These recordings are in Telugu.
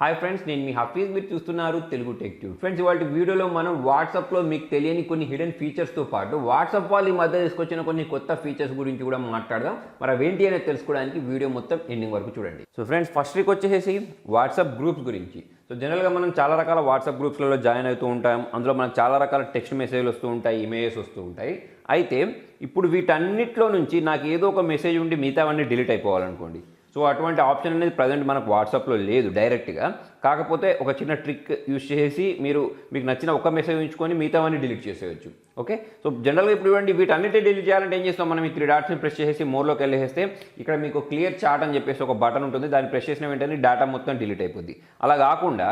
హాయ్ ఫ్రెండ్స్, నేను మీ హఫీజ్. మీరు చూస్తున్నారు తెలుగు టెక్ ట్యూబ్. ఫ్రెండ్స్, ఇవాళ వీడియోలో మనం వాట్సాప్లో మీకు తెలియని కొన్ని హిడెన్ ఫీచర్స్తో పాటు వాట్సాప్ వాళ్ళు ఈ మధ్య తీసుకొచ్చిన కొన్ని కొత్త ఫీచర్స్ గురించి కూడా మాట్లాడదాం. మరి అవేంటి అనేది తెలుసుకోవడానికి వీడియో మొత్తం ఎండింగ్ వరకు చూడండి. సో ఫ్రెండ్స్, ఫస్ట్ వీక్ వచ్చేసి వాట్సాప్ గ్రూప్స్ గురించి. సో జనరల్గా మనం చాలా రకాల వాట్సాప్ గ్రూప్స్లలో జాయిన్ అవుతూ ఉంటాం. అందులో మనకు చాలా రకాల టెక్స్ట్ మెసేజ్లు వస్తూ ఉంటాయి, ఇమేజెస్ వస్తూ ఉంటాయి. అయితే ఇప్పుడు వీటన్నిటిలో నుంచి నాకు ఏదో ఒక మెసేజ్ ఉండి మిగతావన్నీ డిలీట్ అయిపోవాలనుకోండి. సో అటువంటి ఆప్షన్ అనేది ప్రజెంట్ మనకు వాట్సాప్లో లేదు డైరెక్ట్గా. కాకపోతే ఒక చిన్న ట్రిక్ యూజ్ చేసి మీకు నచ్చిన ఒక మెసేజ్ ఉంచుకొని మిగతావన్నీ డిలీట్ చేసేయచ్చు. ఓకే, సో జనరల్గా ఇప్పుడు ఇవ్వండి వీటన్నిటి డిలీట్ చేయాలంటే ఏం చేస్తాం, మనం ఈ 3 డాట్స్ని ప్రెస్ చేసి మోర్లోకి వెళ్ళేస్తే ఇక్కడ మీకు క్లియర్ చాట్ అని చెప్పేసి ఒక బటన్ ఉంటుంది. దాన్ని ప్రెస్ చేసిన వెంటనే డేటా మొత్తం డిలీట్ అయిపోద్ది. అలా కాకుండా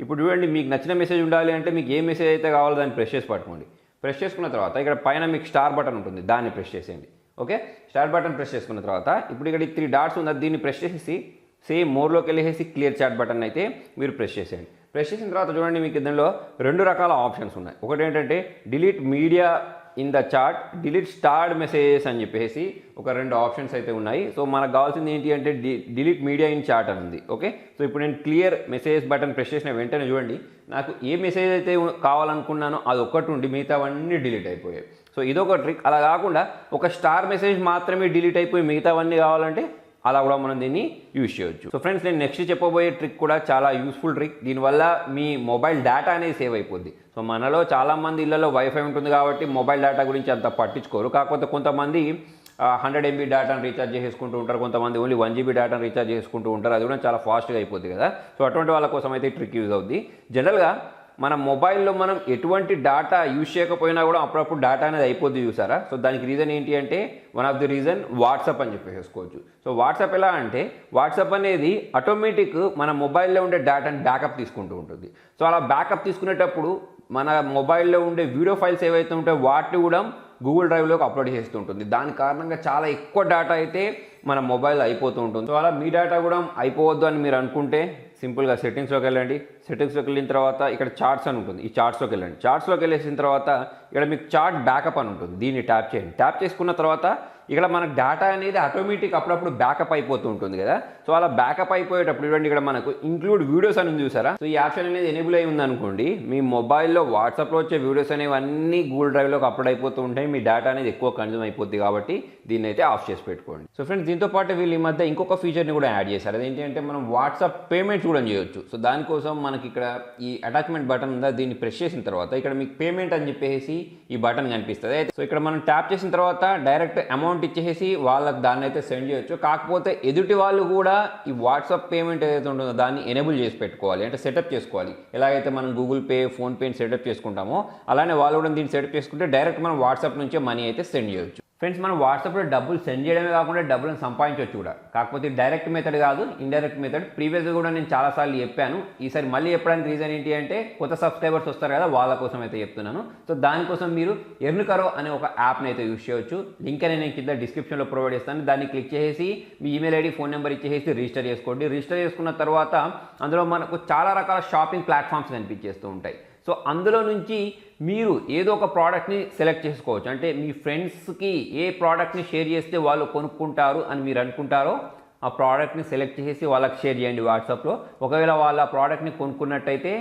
ఇప్పుడు చూడండి, మీకు నచ్చిన మెసేజ్ ఉండాలి అంటే మీకు ఏ మెసేజ్ అయితే కావాలో దాన్ని ప్రెస్ చేసి పట్టుకోండి. ప్రెస్ చేసుకున్న తర్వాత ఇక్కడ పైన మీకు స్టార్ బటన్ ఉంటుంది, దాన్ని ప్రెస్ చేసేయండి. ఓకే, స్టార్ బటన్ ప్రెస్ చేసుకున్న తర్వాత ఇప్పుడు ఇక్కడ 3 డాట్స్ ఉంది, దీన్ని ప్రెస్ చేసి సేమ్ మోర్లోకి వెళ్ళేసి క్లియర్ చాట్ బటన్ అయితే మీరు ప్రెస్ చేసేయండి. ప్రెస్ చేసిన తర్వాత చూడండి, మీకు ఇందులో 2 రకాల ఆప్షన్స్ ఉన్నాయి. ఒకటి ఏంటంటే delete media in the chat, delete starred messages అని చెప్పేసి ఒక 2 ఆప్షన్స్ అయితే ఉన్నాయి. సో మనకు కావాల్సింది ఏంటి అంటే డిలీట్ మీడియా ఇన్ చాట్ అని ఉంది. ఓకే, సో ఇప్పుడు నేను క్లియర్ మెసేజ్ బటన్ ప్రెస్ చేసిన వెంటనే చూడండి, నాకు ఏ మెసేజ్ అయితే కావాలనుకున్నానో అది ఒక్కటి ఉండి మిగతావన్నీ డిలీట్ అయిపోయాయి. సో ఇదొక ట్రిక్. అలా కాకుండా ఒక స్టార్ మెసేజ్ మాత్రమే డిలీట్ అయిపోయి మిగతావన్నీ కావాలంటే అలా కూడా మనం దీన్ని యూజ్ చేయొచ్చు. సో ఫ్రెండ్స్, నేను నెక్స్ట్ చెప్పబోయే ట్రిక్ కూడా చాలా యూస్ఫుల్ ట్రిక్. దీనివల్ల మీ మొబైల్ డేటా అనేది సేవ్ అయిపోద్ది. సో మనలో చాలామంది ఇళ్లలో వైఫై ఉంటుంది కాబట్టి మొబైల్ డేటా గురించి అంత పట్టించుకోరు. కాకపోతే కొంతమంది 100 MB డేటాను రీఛార్జ్ చేసుకుంటూ ఉంటారు, కొంతమంది ఓన్లీ 1 GB డేటాను రీఛార్జ్ చేసుకుంటూ ఉంటారు. అది కూడా చాలా ఫాస్ట్గా అయిపోద్ది కదా. సో అటువంటి వాళ్ళ కోసం అయితే ఈ ట్రిక్ యూజ్ అవుద్ది. జనరల్గా మన మొబైల్లో మనం ఎటువంటి డేటా యూజ్ చేయకపోయినా కూడా అప్పుడప్పుడు డేటా అనేది అయిపోద్ది, చూసారా. సో దానికి రీజన్ ఏంటి అంటే one of the reason WhatsApp అని చెప్పేసుకోవచ్చు. సో వాట్సాప్ ఎలా అంటే వాట్సాప్ అనేది ఆటోమేటిక్ మన మొబైల్లో ఉండే డేటాని బ్యాకప్ తీసుకుంటూ ఉంటుంది. సో అలా బ్యాకప్ తీసుకునేటప్పుడు మన మొబైల్లో ఉండే వీడియో ఫైల్స్ ఏవైతే ఉంటాయో వాటిని కూడా గూగుల్ డ్రైవ్లోకి అప్లోడ్ చేస్తూ ఉంటుంది. దాని కారణంగా చాలా ఎక్కువ డేటా అయితే మన మొబైల్ అయిపోతూ ఉంటుంది. సో అలా మీ డేటా కూడా అయిపోవద్దు అని మీరు అనుకుంటే సింపుల్గా సెట్టింగ్స్లోకి వెళ్ళండి. సెట్టింగ్స్లోకి వెళ్ళిన తర్వాత ఇక్కడ చార్ట్స్ అని ఉంటుంది, ఈ చార్ట్స్లోకి వెళ్ళండి. చార్ట్స్లోకి వెళ్ళేసిన తర్వాత ఇక్కడ మీకు చార్ట్ బ్యాకప్ అని ఉంటుంది, దీన్ని ట్యాప్ చేయండి. ట్యాప్ చేసుకున్న తర్వాత ఇక్కడ మనకు డేటా అనేది ఆటోమేటిక్ అప్పుడప్పుడు బ్యాకప్ అయిపోతూ ఉంటుంది కదా. సో అలా బ్యాకప్ అయిపోయేటప్పుడు చూడండి, ఇక్కడ మనకు ఇంక్లూడ్ వీడియోస్ అని చూసారా. సో ఈ ఆప్షన్ అనేది ఎనేబుల్ అయి ఉందనుకోండి, మీ మొబైల్లో వాట్సాప్లో వచ్చే వీడియోస్ అనేవి అన్నీ గూగుల్ డ్రైవ్లోకి అప్లోడ్ అయిపోతూ ఉంటాయి. మీ డేటా అనేది ఎక్కువ కన్జ్యూమ్ అయిపోద్ది కాబట్టి దీన్ని అయితే ఆఫ్ చేసి పెట్టుకోండి. సో ఫ్రెండ్స్, దీంతో పాటు వీళ్ళు ఈ మధ్య ఇంకొక ఫీచర్ని కూడా యాడ్ చేశారు. అదేంటి అంటే మనం వాట్సాప్ పేమెంట్స్ కూడా చేయొచ్చు. సో దానికోసం మనకి ఇక్కడ ఈ అటాచ్మెంట్ బటన్ ఉందా, దీన్ని ప్రెస్ చేసిన తర్వాత ఇక్కడ మీకు పేమెంట్ అని చెప్పేసి ఈ బటన్ కనిపిస్తుంది. అయితే సో ఇక్కడ మనం ట్యాప్ చేసిన తర్వాత డైరెక్ట్ అమౌంట్ ఇచ్చేసి వాళ్ళకి దాన్ని అయితే సెండ్ చేయొచ్చు. కాకపోతే ఎదుటి వాళ్ళు కూడా ఈ వాట్సాప్ పేమెంట్ ఏదైతే ఉంటుందో దాన్ని ఎనేబుల్ చేసి పెట్టుకోవాలి, అంటే సెటప్ చేసుకోవాలి. ఎలాగైతే మనం గూగుల్ పే, ఫోన్పేని సెటప్ చేసుకుంటామో అలానే వాళ్ళు కూడా దీన్ని సెటప్ చేసుకుంటే డైరెక్ట్ మనం వాట్సాప్ నుంచే మనీ అయితే సెండ్ చేయొచ్చు. ఫ్రెండ్స్, మనం వాట్సాప్లో డబ్బులు సెండ్ చేయడమే కాకుండా డబ్బులను సంపాదించవచ్చు కూడా. కాకపోతే డైరెక్ట్ మెథడ్ కాదు, ఇండైరెక్ట్ మెథడ్. ప్రీవియస్గా కూడా నేను చాలాసార్లు చెప్పాను. ఈసారి మళ్ళీ చెప్పడానికి రీజన్ ఏంటి అంటే కొత్త సబ్స్క్రైబర్స్ వస్తారు కదా, వాళ్ళ కోసం అయితే చెప్తున్నాను. సో దానికోసం మీరు ఎర్న్కరో అనే ఒక యాప్ని అయితే యూజ్ చేయొచ్చు. లింక్ అనేది నేను కింద డిస్క్రిప్షన్లో ప్రొవైడ్ చేస్తాను. దాన్ని క్లిక్ చేసి మీ ఈమెయిల్ ఐడి, ఫోన్ నెంబర్ ఇచ్చేసి రిజిస్టర్ చేసుకోండి. రిజిస్టర్ చేసుకున్న తర్వాత అందులో మనకు చాలా రకాల షాపింగ్ ప్లాట్ఫామ్స్ కనిపించేస్తూ ఉంటాయి. సో అందులో నుంచి మీరు ఏదో ఒక ప్రోడక్ట్ని సెలెక్ట్ చేసుకోవచ్చు. అంటే మీ ఫ్రెండ్స్కి ఏ ప్రోడక్ట్ని షేర్ చేస్తే వాళ్ళు కొనుక్కుంటారు అని మీరు అనుకుంటారో ఆ ప్రోడక్ట్ని సెలెక్ట్ చేసి వాళ్ళకి షేర్ చేయండి వాట్సాప్లో. ఒకవేళ వాళ్ళ ప్రోడక్ట్ని కొనుక్కున్నట్టయితే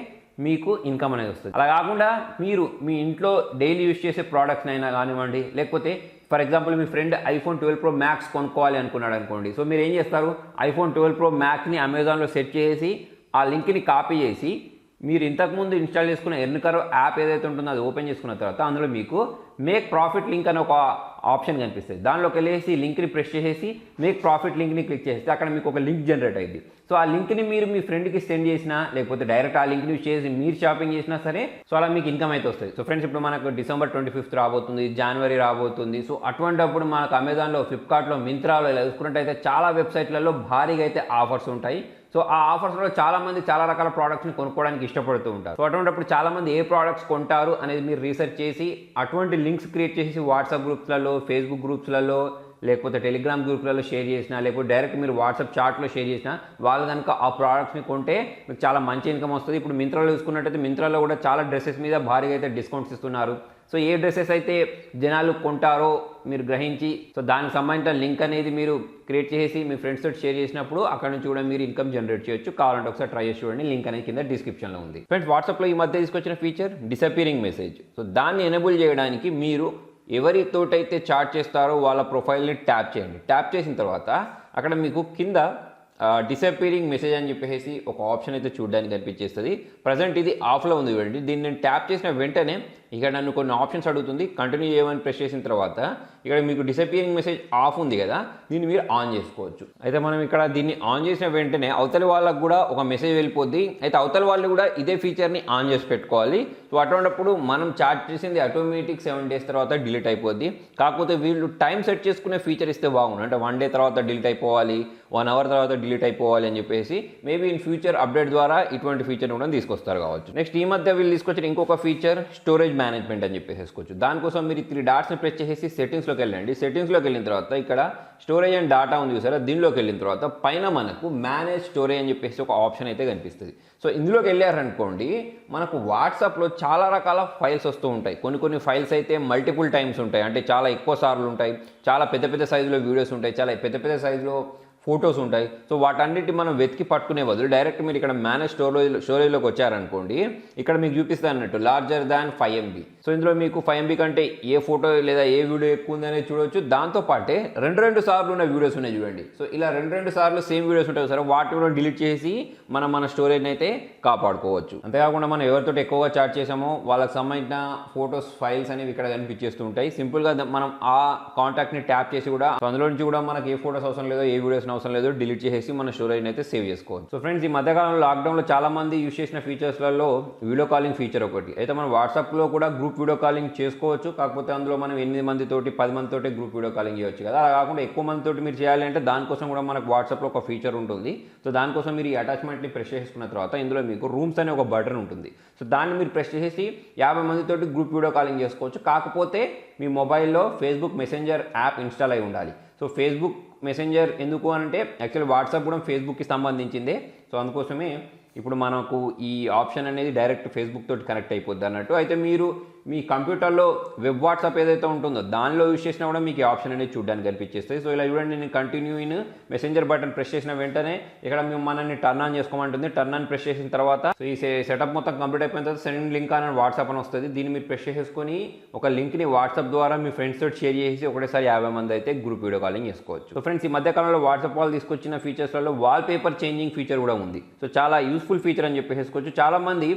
మీకు ఇన్కమ్ అనేది వస్తుంది. అలా కాకుండా మీరు మీ ఇంట్లో డైలీ యూజ్ చేసే ప్రోడక్ట్స్ అయినా కానివ్వండి, లేకపోతే for example me friend iPhone 12 Pro Max కొనుక్కోవాలి అనుకున్నాడు అనుకోండి. సో మీరు ఏం చేస్తారు, iPhone 12 Pro Maxని అమెజాన్లో సెట్ చేసి ఆ లింక్ని కాపీ చేసి మీరు ఇంతకుముందు ఇన్స్టాల్ చేసుకున్న ఎర్న్కరో యాప్ ఏదైతే ఉంటుందో అది ఓపెన్ చేసుకున్న తర్వాత అందులో మీకు మేక్ ప్రాఫిట్ లింక్ అని ఒక ఆప్షన్ కనిపిస్తుంది. దానిలోకి వెళ్ళేసి లింక్ని ప్రెస్ చేసేసి మేక్ ప్రాఫిట్ లింక్ని క్లిక్ చేస్తే అక్కడ మీకు ఒక లింక్ జనరేట్ అయింది. సో ఆ లింక్ని మీరు మీ ఫ్రెండ్కి సెండ్ చేసినా లేకపోతే డైరెక్ట్ ఆ లింక్ని యూజ్ చేసి మీరు షాపింగ్ చేసినా సరే సో అలా మీకు ఇన్కమ్ అయితే వస్తుంది. సో ఫ్రెండ్స్, ఇప్పుడు మనకు December 25th రాబోతుంది, జనవరి రాబోతుంది. సో అటువంటిప్పుడు మనకు అమెజాన్లో, ఫ్లిప్కార్ట్లో, మింత్రాలో ఇలా చూసుకున్నట్టయితే చాలా వెబ్సైట్లలో భారీగా అయితే ఆఫర్స్ ఉంటాయి. సో ఆ ఆఫర్స్లో చాలామంది చాలా రకాల ప్రోడక్ట్స్ని కొనుక్కోవడానికి ఇష్టపడుతూ ఉంటారు. సో అటువంటిప్పుడు చాలామంది ఏ ప్రోడక్ట్స్ కొంటారు అనేది మీరు రీసెర్చ్ చేసి అటువంటి లింక్స్ క్రియేట్ చేసి వాట్సాప్ గ్రూప్స్లలో, ఫేస్బుక్ గ్రూప్స్లలో, లేకపోతే టెలిగ్రామ్ గ్రూప్లలో షేర్ చేసినా, లేకపోతే డైరెక్ట్ మీరు వాట్సాప్ చాట్లో షేర్ చేసినా వాళ్ళు కనుక ఆ ప్రోడక్ట్స్ని కొంటే మీకు చాలా మంచి ఇన్కమ్ వస్తుంది. ఇప్పుడు మింత్రాలో చూసుకున్నట్టయితే మింత్రాలో కూడా చాలా డ్రెస్సెస్ మీద భారీగా అయితే డిస్కౌంట్స్ ఇస్తున్నారు. సో ఏ డ్రెస్సెస్ అయితే జనాలు కొంటారో మీరు గ్రహించి సో దానికి సంబంధించిన లింక్ అనేది మీరు క్రియేట్ చేసి మీ ఫ్రెండ్స్ తోటి షేర్ చేసినప్పుడు అక్కడ నుంచి కూడా మీరు ఇన్కమ్ జనరేట్ చేయొచ్చు. కావాలంటే ఒకసారి ట్రై చేసి చూడండి, లింక్ అనేది కింద డిస్క్రిప్షన్లో ఉంది. ఫ్రెండ్స్, వాట్సాప్లో ఈ మధ్య తీసుకొచ్చిన ఫీచర్ డిసపియరింగ్ మెసేజ్. సో దాన్ని ఎనేబుల్ చేయడానికి మీరు ఎవరితోటైతే చాట్ చేస్తారో వాళ్ళ ప్రొఫైల్ని ట్యాప్ చేయండి. ట్యాప్ చేసిన తర్వాత అక్కడ మీకు కింద డిసపియరింగ్ మెసేజ్ అని చెప్పేసి ఒక ఆప్షన్ అయితే చూడడానికి కనిపించేస్తుంది. ప్రజెంట్ ఇది ఆఫ్లో ఉంది చూడండి. దీన్ని నేను ట్యాప్ చేసిన వెంటనే ఇక్కడ నన్ను కొన్ని ఆప్షన్స్ అడుగుతుంది. కంటిన్యూ చేయమని ప్రెస్ చేసిన తర్వాత ఇక్కడ మీకు డిసపియరింగ్ మెసేజ్ ఆఫ్ ఉంది కదా, దీన్ని మీరు ఆన్ చేసుకోవచ్చు. అయితే మనం ఇక్కడ దీన్ని ఆన్ చేసిన వెంటనే అవతలి వాళ్ళకు కూడా ఒక మెసేజ్ వెళ్ళిపోద్ది. అయితే అవతలి వాళ్ళు కూడా ఇదే ఫీచర్ని ఆన్ చేసి పెట్టుకోవాలి. సో అటువంటిప్పుడు మనం చాట్ చేసింది ఆటోమేటిక్ 7 days తర్వాత డిలీట్ అయిపోద్ది. కాకపోతే వీళ్ళు టైం సెట్ చేసుకునే ఫీచర్ ఇస్తే బాగుండు. అంటే 1 day తర్వాత డిలీట్ అయిపోవాలి, 1 hour తర్వాత డిలీట్ అయిపోవాలి అని చెప్పేసి మేబీ ఇన్ ఫ్యూచర్ అప్డేట్ ద్వారా ఇటువంటి ఫీచర్ కూడా తీసుకొస్తారు కావచ్చు. నెక్స్ట్ ఈ మధ్య వీళ్ళు తీసుకొచ్చిన ఇంకొక ఫీచర్ స్టోరేజ్ మేనేజ్మెంట్ అని చెప్పేసుకోవచ్చు. దానికోసం మీరు 3 డాట్స్ని ప్రెస్ చేసేసి సెట్టింగ్స్లోకి వెళ్ళండి. సెట్టింగ్స్లోకి వెళ్ళిన తర్వాత ఇక్కడ స్టోరేజ్ అండ్ డాటా ఉంది చూసారా, దీనిలోకి వెళ్ళిన తర్వాత పైన మనకు మేనేజ్ స్టోరేజ్ అని చెప్పేసి ఒక ఆప్షన్ అయితే కనిపిస్తుంది. సో ఇందులోకి వెళ్ళారనుకోండి, మనకు వాట్సాప్లో చాలా రకాల ఫైల్స్ వస్తూ ఉంటాయి. కొన్ని ఫైల్స్ అయితే మల్టిపుల్ టైమ్స్ ఉంటాయి, అంటే చాలా ఎక్కువ సార్లు ఉంటాయి. చాలా పెద్ద సైజులో వీడియోస్ ఉంటాయి, చాలా పెద్ద సైజులో ఫొటోస్ ఉంటాయి. సో వాటన్నిటి మనం వెతికి పట్టుకునే బదులు డైరెక్ట్ మీరు ఇక్కడ మేనేజ్ స్టోరేజ్లోకి వచ్చారనుకోండి, ఇక్కడ మీకు చూపిస్తాను అన్నట్టు లార్జర్ దాన్ 5 MB. సో ఇందులో మీకు 5 MB కంటే ఏ ఫోటో లేదా ఏ వీడియో ఎక్కువ ఉందనేది చూడవచ్చు. దాంతోపాటే రెండు సార్లు ఉన్న వీడియోస్ ఉన్నాయి చూడండి. సో ఇలా రెండు సార్లు సేమ్ వీడియోస్ ఉంటాయి సార్, వాటి కూడా డిలీట్ చేసి మన స్టోరేజ్ని అయితే కాపాడుకోవచ్చు. అంతేకాకుండా మనం ఎవరితో ఎక్కువగా చాట్ చేసామో వాళ్ళకి సంబంధించిన ఫొటోస్ ఫైల్స్ అనేవి ఇక్కడ కనిపించేస్తూ ఉంటాయి. సింపుల్గా మనం ఆ కాంటాక్ట్ని ట్యాప్ చేసి కూడా అందులో నుంచి కూడా మనకి ఏ ఫోటోస్ అవసరం లేదో ఏ వీడియోస్ అవసరం లేదు డిలీట్ చేసి మన స్టోరేజ్ని అయితే సేవ్ చేసుకోవచ్చు. సో ఫ్రెండ్స్, ఈ మధ్యకాలంలో లాక్డౌన్లో చాలా మంది యూజ్ చేసిన ఫీచర్స్లలో వీడియో కాలింగ్ ఫీచర్ ఒకటి. అయితే మనం వాట్సాప్లో కూడా గ్రూప్ వీడియో కాలింగ్ చేసుకోవచ్చు. కాకపోతే అందులో మనం 8 మందితోటి 10 మందితోటి గ్రూప్ వీడియో కాలింగ్ చేయొచ్చు కదా. అలా కాకుండా ఎక్కువ మందితోటి మీరు చేయాలి అంటే దానికోసం కూడా మనకు వాట్సాప్లో ఒక ఫీచర్ ఉంటుంది. సో దానికోసం మీరు ఈ అటాచ్మెంట్ని ప్రెస్ చేసుకున్న తర్వాత ఇందులో మీకు రూమ్స్ అనే ఒక బటన్ ఉంటుంది. సో దాన్ని మీరు ప్రెస్ చేసి 50 మందితోటి గ్రూప్ వీడియో కాలింగ్ చేసుకోవచ్చు. కాకపోతే మీ మొబైల్లో ఫేస్బుక్ మెసెంజర్ యాప్ ఇన్స్టాల్ అయి ఉండాలి. సో ఫేస్బుక్ మెసెంజర్ ఎందుకు అంటే యాక్చువల్లీ వాట్సాప్ కూడా ఫేస్బుక్కి సంబంధించిందే. సో అందుకోసమే ఇప్పుడు మనకు ఈ ఆప్షన్ అనేది డైరెక్ట్ ఫేస్బుక్ తోటి కనెక్ట్ అయిపోద్ది అన్నట్టు. అయితే మీరు మీ కంప్యూటర్లో వెబ్ వాట్సాప్ ఏదైతే ఉంటుందో దానిలో యూజ్ చేసినా కూడా మీకు ఈ ఆప్షన్ అనేది చూడడానికి కనిపించేస్తాయి. సో ఇలా చూడండి, నేను continue in messenger button press చేసిన వెంటనే ఇక్కడ మేము మనల్ని టర్న్ ఆన్ చేసుకోమంటుంది. టర్న్ ఆన్ ప్రెస్ చేసిన తర్వాత సో ఈ సెటప్ మొత్తం కంప్లీట్ అయిపోయిన తర్వాత సెండ్ లింక్ అని వాట్సాప్ అని వస్తుంది. దీన్ని మీరు ప్రెస్ చేసుకొని ఒక లింక్ని వాట్సాప్ ద్వారా మీ ఫ్రెండ్స్ తోటి షేర్ చేసి ఒకటేసారి 50 మంది అయితే గ్రూప్ వీడియో కాలింగ్ చేసుకోవచ్చు. సో ఫ్రెండ్స్, ఈ మధ్యకాలంలో వాట్సాప్ వాళ్ళు తీసుకొచ్చిన ఫీచర్స్లలో వాల్ పేపర్ చేంజింగ్ ఫీచర్ కూడా ఉంది. సో చాలా యూస్ఫుల్ ఫీచర్ అని చెప్పేసుకోవచ్చు. చాలా మంది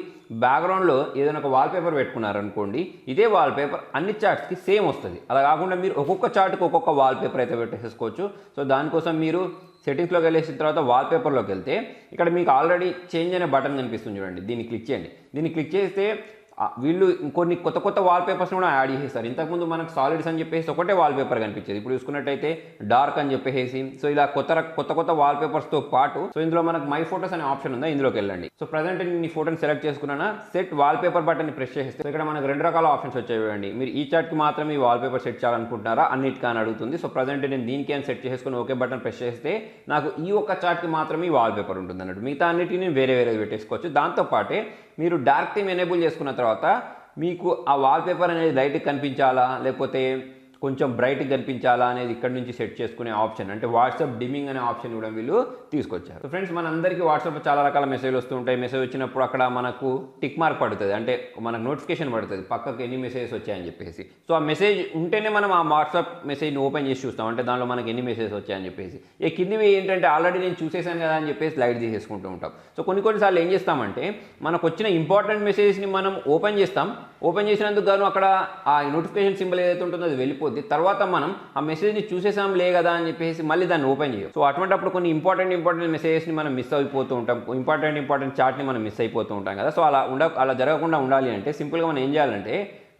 బ్యాక్గ్రౌండ్లో ఏదైనా ఒక వాల్ పేపర్ పెట్టుకున్నారు అనుకోండి, ఇదే వాల్ పేపర్ అన్ని చార్ట్స్కి సేమ్ వస్తుంది. అలా కాకుండా మీరు ఒక్కొక్క చార్ట్కి ఒక్కొక్క వాల్ పేపర్ అయితే పెట్టేసుకోవచ్చు. సో దానికోసం మీరు సెట్టింగ్స్లోకి వెళ్ళేసిన తర్వాత వాల్ పేపర్లోకి వెళ్తే ఇక్కడ మీకు ఆల్రెడీ చేంజ్ అనే బటన్ కనిపిస్తుంది చూడండి, దీన్ని క్లిక్ చేయండి. దీన్ని క్లిక్ చేస్తే వీళ్ళు కొన్ని కొత్త వాల్ పేపర్స్ కూడా యాడ్ చేసేస్తారు. ఇంతకుముందు మనకు సాలిడ్స్ అని చెప్పేసి ఒకటే వాల్ పేపర్ కనిపించేది, ఇప్పుడు చూసుకున్నట్టయితే డార్క్ అని చెప్పేసి సో ఇలా కొత్త వాల్ పేపర్స్తో పాటు సో ఇందులో మనకు మై ఫోటోస్ అనే ఆప్షన్ ఉందా, ఇందులోకి వెళ్ళండి. సో ప్రజెంట్ నేను ఈ ఫోటోని సెలెక్ట్ చేసుకున్నాను. సెట్ వాల్ పేపర్ బటన్ని ప్రెస్ చేస్తే ఇక్కడ మనకు 2 రకాల ఆప్షన్స్ వచ్చాయండి. మీరు ఈ చార్ట్కి మాత్రమే ఈ వాల్ పేపర్ సెట్ చేయాలనుకుంటున్నారా అన్నిటికీ అని అడుగుతుంది. సో ప్రజెంట్ నేను దీనికి అని సెట్ చేసుకుని ఓకే బటన్ ప్రెస్ చేస్తే నాకు ఈ ఒక్క చార్ట్కి మాత్రమే ఈ వాల్ పేపర్ ఉంటుంది అన్నట్టు. మిగతా అన్నిటిని నేను వేరే పెట్టేసుకోవచ్చు. దాంతోపాటే మీరు డార్క్ థీమ్ ఎనేబుల్ చేసుకున్న తర్వాత మీకు ఆ వాల్పేపర్ అనేది లైట్గా కనిపించాలా లేకపోతే కొంచెం బ్రైట్గా కనిపించాలా అనేది ఇక్కడ నుంచి సెట్ చేసుకునే ఆప్షన్, అంటే వాట్సాప్ డిమ్మింగ్ అనే ఆప్షన్ కూడా వీళ్ళు తీసుకొచ్చారు. సో ఫ్రెండ్స్, మనందరికీ వాట్సాప్లో చాలా రకాల మెసేజ్లు వస్తూ ఉంటాయి. మెసేజ్ వచ్చినప్పుడు అక్కడ మనకు టిక్ మార్క్ పడుతుంది, అంటే మనకు నోటిఫికేషన్ పడుతుంది పక్కకు ఎన్ని మెసేజెస్ వచ్చాయని చెప్పేసి. సో ఆ మెసేజ్ ఉంటేనే మనం ఆ వాట్సాప్ మెసేజ్ని ఓపెన్ చేసి చూస్తాం, అంటే దానిలో మనకి ఎన్ని మెసేజెస్ వచ్చాయని చెప్పేసి. ఈ కిందివి ఏంటంటే ఆల్రెడీ నేను చూసేసాను కదా అని చెప్పేసి లైట్ తీసేసుకుంటూ ఉంటాం. సో కొన్నిసార్లు ఏం చేస్తామంటే మనకు వచ్చిన ఇంపార్టెంట్ మెసేజెస్ని మనం ఓపెన్ చేస్తాం. ఓపెన్ చేసినందుకు గాను అక్కడ ఆ నోటిఫికేషన్ సింబల్ ఏదైతే ఉంటుందో అది వెళ్ళిపోద్ది. తర్వాత మనం ఆ మెసేజ్ని చూసేసాం లే కదా అని చెప్పేసి మళ్ళీ దాన్ని ఓపెన్ చేయం. సో అటువంటిప్పుడు కొన్ని ఇంపార్టెంట్ మెసేజెస్ని మనం మిస్ అయిపోతూ ఉంటాం, ఇంపార్టెంట్ చాట్ని మనం మిస్ అయిపోతూ ఉంటాం కదా. సో అలా జరగకుండా ఉండాలి అంటే సింపుల్గా మనం ఏం చేయాలంటే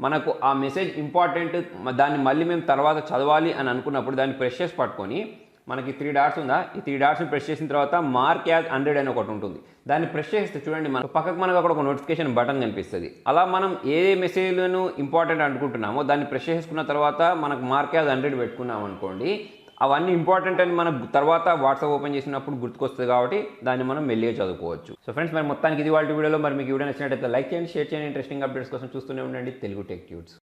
మనకు ఆ మెసేజ్ ఇంపార్టెంట్, దాన్ని మళ్ళీ మేము తర్వాత చదవాలి అని అనుకున్నప్పుడు దాన్ని ప్రెస్ చేసి పట్టుకొని మనకి 3 డాట్స్ ఉందా, ఈ 3 డాట్స్ని ప్రెస్ చేసిన తర్వాత మార్క్ యాజ్ 100 అని ఒకటి ఉంటుంది. దాన్ని ప్రెస్ చేస్తే చూడండి మనకు పక్కకు మనకు అక్కడ ఒక నోటిఫికేషన్ బటన్ కనిపిస్తుంది. అలా మనం ఏ మెసేజ్లను ఇంపార్టెంట్ అనుకుంటున్నామో దాన్ని ప్రెస్ చేసుకున్న తర్వాత మనకు మార్క్ యాజ్ 100 పెట్టుకున్నాం అనుకోండి, అవన్నీ ఇంపార్టెంట్ అని మనకు తర్వాత వాట్సాప్ ఓపెన్ చేసినప్పుడు గుర్తుకొస్తుంది కాబట్టి దాన్ని మనం మెల్లిగా చదువుకోవచ్చు. సో ఫ్రెండ్స్, మరి మొత్తానికి ఇది వాళ్ళ వీడియోలో. మరి మీకు వీడియో నచ్చినట్టయితే లైక్ చేయండి, షేర్ చేయండి. ఇంట్రెస్టింగ్ అప్డేట్స్ కోసం చూస్తూనే ఉండండి తెలుగు టెక్ ట్యూట్స్.